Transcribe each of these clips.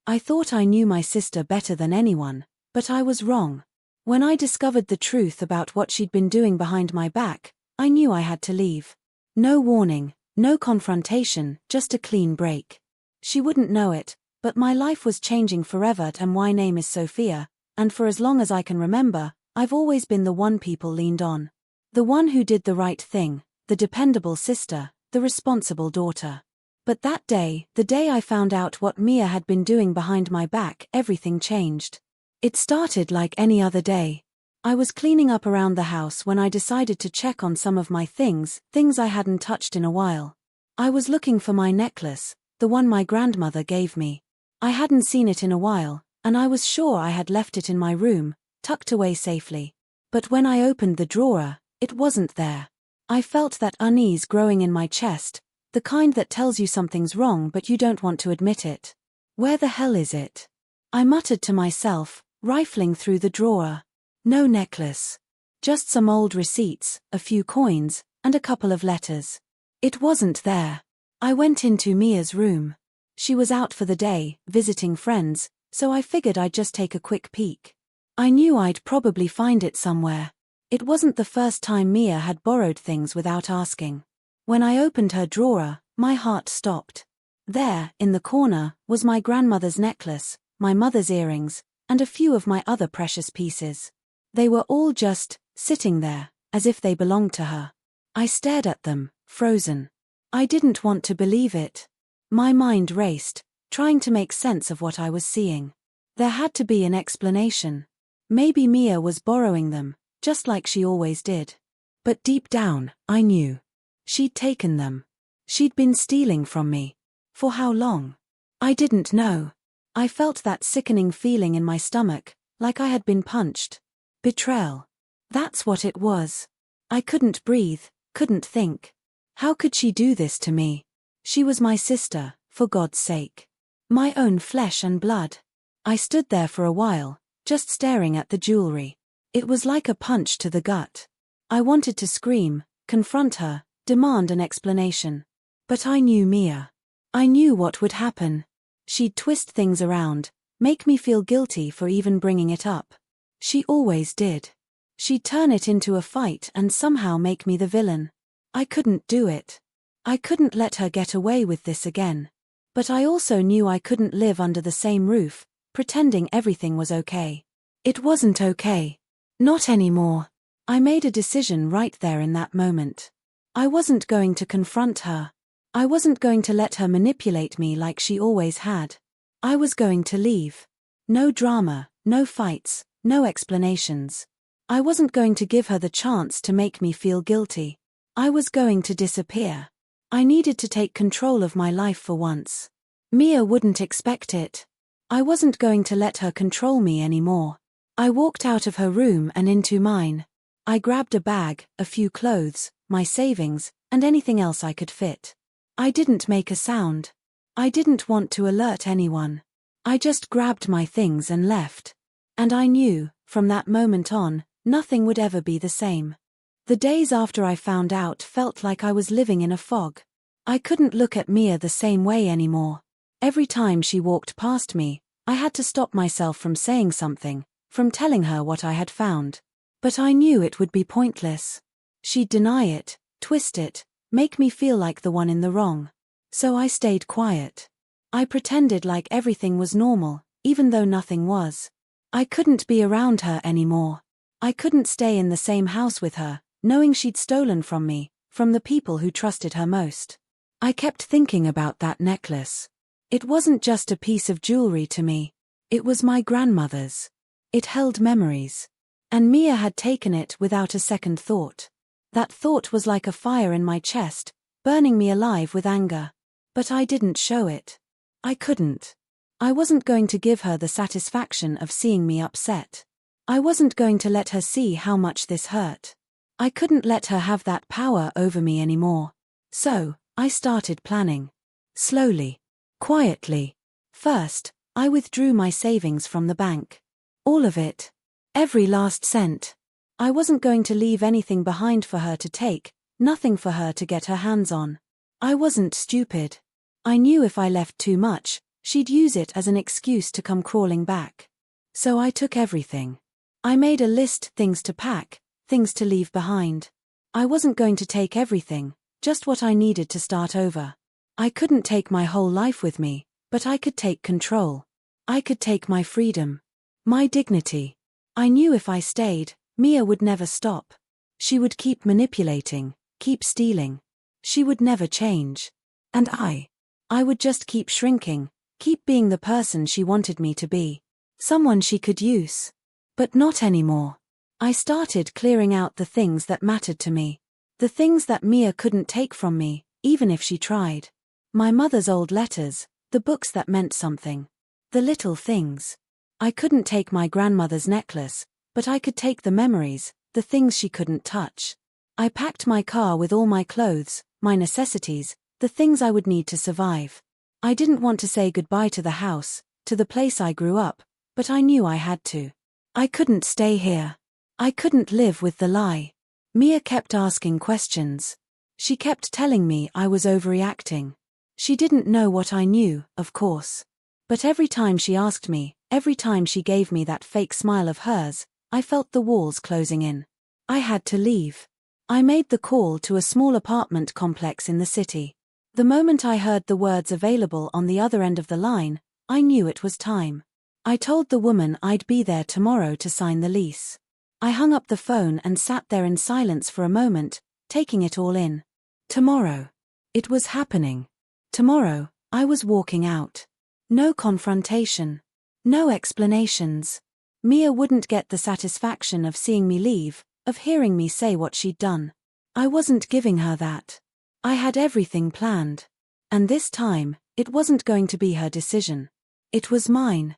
I thought I knew my sister better than anyone, but I was wrong. When I discovered the truth about what she'd been doing behind my back, I knew I had to leave. No warning, no confrontation, just a clean break. She wouldn't know it, but my life was changing forever, and my name is Sophia, and for as long as I can remember, I've always been the one people leaned on. The one who did the right thing, the dependable sister, the responsible daughter. But that day, the day I found out what Mia had been doing behind my back, everything changed. It started like any other day. I was cleaning up around the house when I decided to check on some of my things I hadn't touched in a while. I was looking for my necklace, the one my grandmother gave me. I hadn't seen it in a while, and I was sure I had left it in my room, tucked away safely. But when I opened the drawer, it wasn't there. I felt that unease growing in my chest, the kind that tells you something's wrong but you don't want to admit it. Where the hell is it? I muttered to myself, rifling through the drawer. No necklace. Just some old receipts, a few coins, and a couple of letters. It wasn't there. I went into Mia's room. She was out for the day, visiting friends, so I figured I'd just take a quick peek. I knew I'd probably find it somewhere. It wasn't the first time Mia had borrowed things without asking. When I opened her drawer, my heart stopped. There, in the corner, was my grandmother's necklace, my mother's earrings, and a few of my other precious pieces. They were all just sitting there, as if they belonged to her. I stared at them, frozen. I didn't want to believe it. My mind raced, trying to make sense of what I was seeing. There had to be an explanation. Maybe Mia was borrowing them, just like she always did. But deep down, I knew. She'd taken them. She'd been stealing from me. For how long? I didn't know. I felt that sickening feeling in my stomach, like I had been punched. Betrayal. That's what it was. I couldn't breathe, couldn't think. How could she do this to me? She was my sister, for God's sake. My own flesh and blood. I stood there for a while, just staring at the jewelry. It was like a punch to the gut. I wanted to scream, confront her, demand an explanation. But I knew Mia. I knew what would happen. She'd twist things around, make me feel guilty for even bringing it up. She always did. She'd turn it into a fight and somehow make me the villain. I couldn't do it. I couldn't let her get away with this again. But I also knew I couldn't live under the same roof, pretending everything was okay. It wasn't okay. Not anymore. I made a decision right there in that moment. I wasn't going to confront her. I wasn't going to let her manipulate me like she always had. I was going to leave. No drama, no fights, no explanations. I wasn't going to give her the chance to make me feel guilty. I was going to disappear. I needed to take control of my life for once. Mia wouldn't expect it. I wasn't going to let her control me anymore. I walked out of her room and into mine. I grabbed a bag, a few clothes, my savings, and anything else I could fit. I didn't make a sound. I didn't want to alert anyone. I just grabbed my things and left. And I knew, from that moment on, nothing would ever be the same. The days after I found out felt like I was living in a fog. I couldn't look at Mia the same way anymore. Every time she walked past me, I had to stop myself from saying something, from telling her what I had found. But I knew it would be pointless. She'd deny it, twist it, make me feel like the one in the wrong. So I stayed quiet. I pretended like everything was normal, even though nothing was. I couldn't be around her anymore. I couldn't stay in the same house with her, knowing she'd stolen from me, from the people who trusted her most. I kept thinking about that necklace. It wasn't just a piece of jewelry to me. It was my grandmother's. It held memories. And Mia had taken it without a second thought. That thought was like a fire in my chest, burning me alive with anger. But I didn't show it. I couldn't. I wasn't going to give her the satisfaction of seeing me upset. I wasn't going to let her see how much this hurt. I couldn't let her have that power over me anymore. So, I started planning. Slowly. Quietly. First, I withdrew my savings from the bank. All of it. Every last cent. I wasn't going to leave anything behind for her to take, nothing for her to get her hands on. I wasn't stupid. I knew if I left too much, She'd use it as an excuse to come crawling back. So I took everything. I made a list, things to pack, things to leave behind. I wasn't going to take everything, just what I needed to start over. I couldn't take my whole life with me, but I could take control. I could take my freedom. My dignity. I knew if I stayed, Mia would never stop. She would keep manipulating, keep stealing. She would never change. And I would just keep shrinking, keep being the person she wanted me to be. Someone she could use. But not anymore. I started clearing out the things that mattered to me. The things that Mia couldn't take from me, even if she tried. My mother's old letters, the books that meant something. The little things. I couldn't take my grandmother's necklace, but I could take the memories, the things she couldn't touch. I packed my car with all my clothes, my necessities, the things I would need to survive. I didn't want to say goodbye to the house, to the place I grew up, but I knew I had to. I couldn't stay here. I couldn't live with the lie. Mia kept asking questions. She kept telling me I was overreacting. She didn't know what I knew, of course. But every time she asked me, every time she gave me that fake smile of hers, I felt the walls closing in. I had to leave. I made the call to a small apartment complex in the city. The moment I heard the words available on the other end of the line, I knew it was time. I told the woman I'd be there tomorrow to sign the lease. I hung up the phone and sat there in silence for a moment, taking it all in. Tomorrow. It was happening. Tomorrow, I was walking out. No confrontation. No explanations. Mia wouldn't get the satisfaction of seeing me leave, of hearing me say what she'd done. I wasn't giving her that. I had everything planned. And this time, it wasn't going to be her decision. It was mine.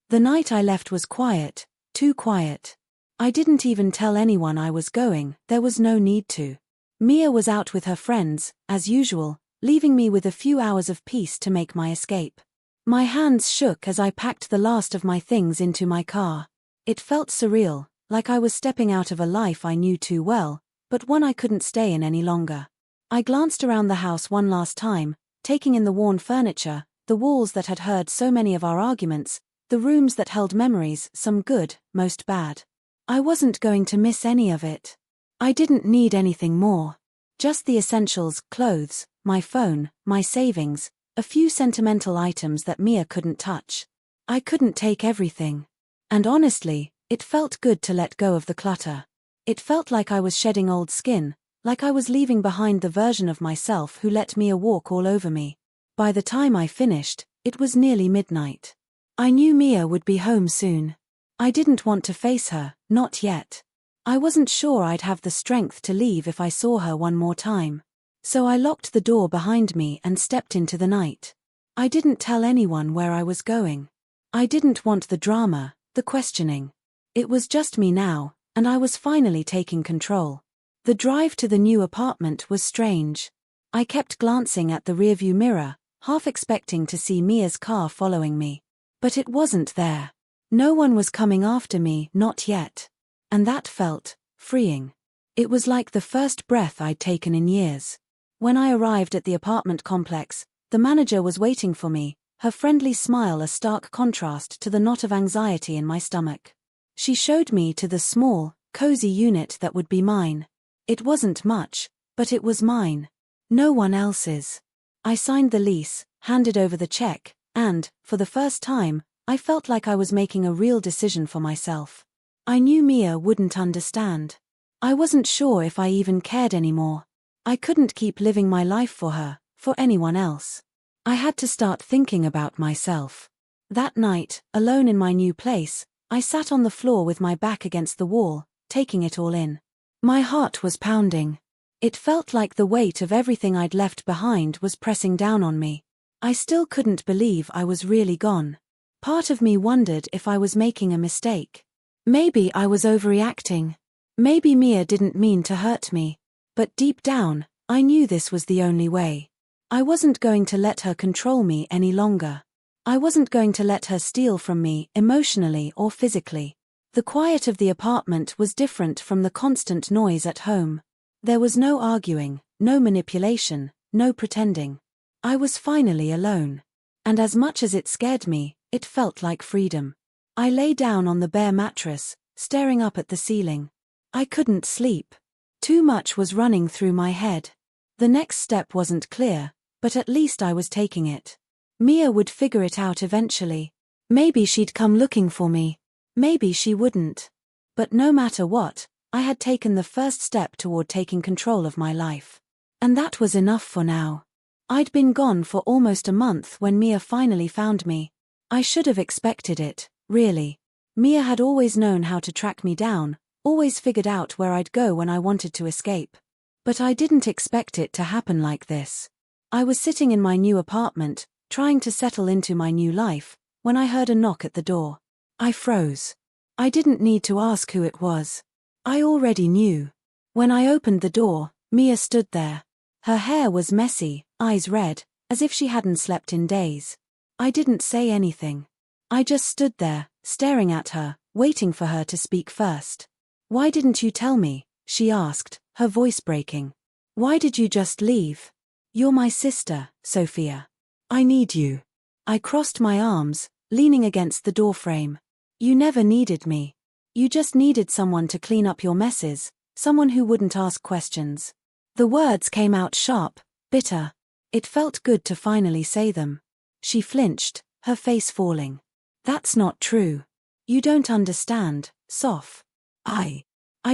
The night I left was quiet, too quiet. I didn't even tell anyone I was going, there was no need to. Mia was out with her friends, as usual, leaving me with a few hours of peace to make my escape. My hands shook as I packed the last of my things into my car. It felt surreal, like I was stepping out of a life I knew too well, but one I couldn't stay in any longer. I glanced around the house one last time, taking in the worn furniture, the walls that had heard so many of our arguments, the rooms that held memories, some good, most bad. I wasn't going to miss any of it. I didn't need anything more. Just the essentials, clothes, my phone, my savings, a few sentimental items that Mia couldn't touch. I couldn't take everything. And honestly, it felt good to let go of the clutter. It felt like I was shedding old skin, like I was leaving behind the version of myself who let Mia walk all over me. By the time I finished, it was nearly midnight. I knew Mia would be home soon. I didn't want to face her, not yet. I wasn't sure I'd have the strength to leave if I saw her one more time. So I locked the door behind me and stepped into the night. I didn't tell anyone where I was going. I didn't want the drama, the questioning. It was just me now, and I was finally taking control. The drive to the new apartment was strange. I kept glancing at the rearview mirror, half expecting to see Mia's car following me. But it wasn't there. No one was coming after me, not yet. And that felt freeing. It was like the first breath I'd taken in years. When I arrived at the apartment complex, the manager was waiting for me, her friendly smile a stark contrast to the knot of anxiety in my stomach. She showed me to the small, cozy unit that would be mine. It wasn't much, but it was mine. No one else's. I signed the lease, handed over the check, and, for the first time, I felt like I was making a real decision for myself. I knew Mia wouldn't understand. I wasn't sure if I even cared anymore. I couldn't keep living my life for her, for anyone else. I had to start thinking about myself. That night, alone in my new place, I sat on the floor with my back against the wall, taking it all in. My heart was pounding. It felt like the weight of everything I'd left behind was pressing down on me. I still couldn't believe I was really gone. Part of me wondered if I was making a mistake. Maybe I was overreacting. Maybe Mia didn't mean to hurt me. But deep down, I knew this was the only way. I wasn't going to let her control me any longer. I wasn't going to let her steal from me emotionally or physically. The quiet of the apartment was different from the constant noise at home. There was no arguing, no manipulation, no pretending. I was finally alone. And as much as it scared me, it felt like freedom. I lay down on the bare mattress, staring up at the ceiling. I couldn't sleep. Too much was running through my head. The next step wasn't clear, but at least I was taking it. Mia would figure it out eventually. Maybe she'd come looking for me. Maybe she wouldn't. But no matter what, I had taken the first step toward taking control of my life. And that was enough for now. I'd been gone for almost a month when Mia finally found me. I should have expected it, really. Mia had always known how to track me down, always figured out where I'd go when I wanted to escape. But I didn't expect it to happen like this. I was sitting in my new apartment, trying to settle into my new life, when I heard a knock at the door. I froze. I didn't need to ask who it was. I already knew. When I opened the door, Mia stood there. Her hair was messy, eyes red, as if she hadn't slept in days. I didn't say anything. I just stood there, staring at her, waiting for her to speak first. "Why didn't you tell me?" she asked, her voice breaking. "Why did you just leave? You're my sister, Sophia. I need you." I crossed my arms, leaning against the doorframe. "You never needed me. You just needed someone to clean up your messes, someone who wouldn't ask questions." The words came out sharp, bitter. It felt good to finally say them. She flinched, her face falling. "That's not true. You don't understand, Soph. I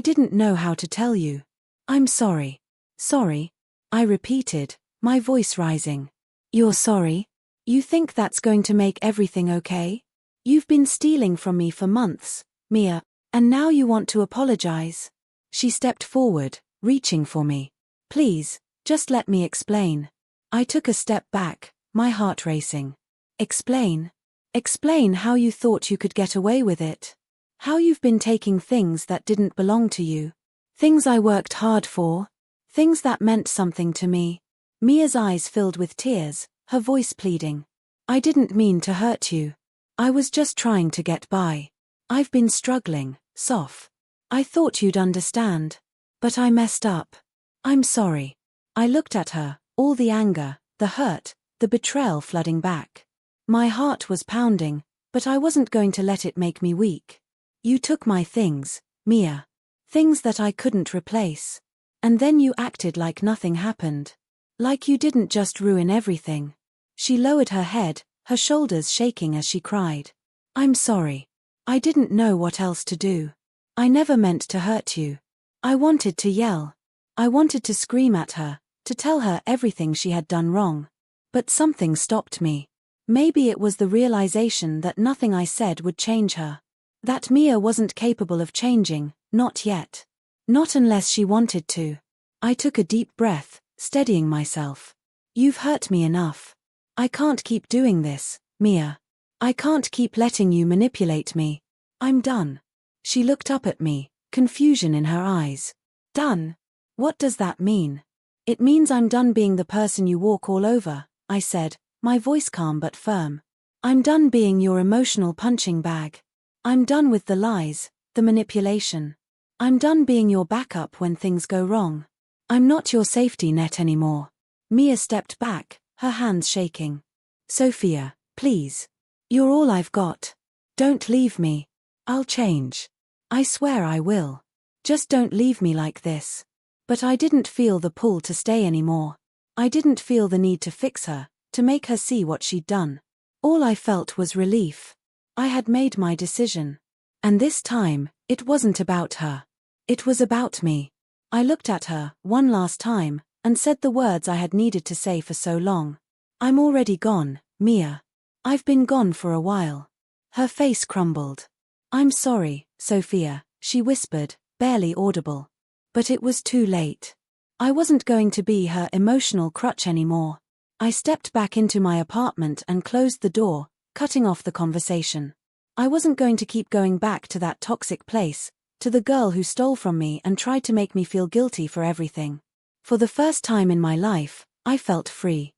didn't know how to tell you. I'm sorry." "Sorry?" I repeated, my voice rising. "You're sorry? You think that's going to make everything okay? You've been stealing from me for months, Mia, and now you want to apologize?" She stepped forward, reaching for me. "Please, just let me explain." I took a step back, my heart racing. "Explain? Explain how you thought you could get away with it. How you've been taking things that didn't belong to you. Things I worked hard for. Things that meant something to me." Mia's eyes filled with tears, her voice pleading. "I didn't mean to hurt you. I was just trying to get by. I've been struggling, Soph. I thought you'd understand. But I messed up. I'm sorry." I looked at her, all the anger, the hurt, the betrayal flooding back. My heart was pounding, but I wasn't going to let it make me weak. "You took my things, Mia. Things that I couldn't replace. And then you acted like nothing happened. Like you didn't just ruin everything." She lowered her head, her shoulders shaking as she cried. "I'm sorry. I didn't know what else to do. I never meant to hurt you." I wanted to yell. I wanted to scream at her, to tell her everything she had done wrong. But something stopped me. Maybe it was the realization that nothing I said would change her. That Mia wasn't capable of changing, not yet. Not unless she wanted to. I took a deep breath, steadying myself. "You've hurt me enough. I can't keep doing this, Mia. I can't keep letting you manipulate me. I'm done." She looked up at me, confusion in her eyes. "Done? What does that mean?" "It means I'm done being the person you walk all over," I said, my voice calm but firm. "I'm done being your emotional punching bag. I'm done with the lies, the manipulation. I'm done being your backup when things go wrong. I'm not your safety net anymore." Mia stepped back, her hands shaking. "Sophia, please. You're all I've got. Don't leave me. I'll change. I swear I will. Just don't leave me like this." But I didn't feel the pull to stay anymore. I didn't feel the need to fix her, to make her see what she'd done. All I felt was relief. I had made my decision. And this time, it wasn't about her. It was about me. I looked at her, one last time, and said the words I had needed to say for so long. "I'm already gone, Mia. I've been gone for a while." Her face crumbled. "I'm sorry, Sophia," she whispered, barely audible. But it was too late. I wasn't going to be her emotional crutch anymore. I stepped back into my apartment and closed the door, cutting off the conversation. I wasn't going to keep going back to that toxic place, to the girl who stole from me and tried to make me feel guilty for everything. For the first time in my life, I felt free.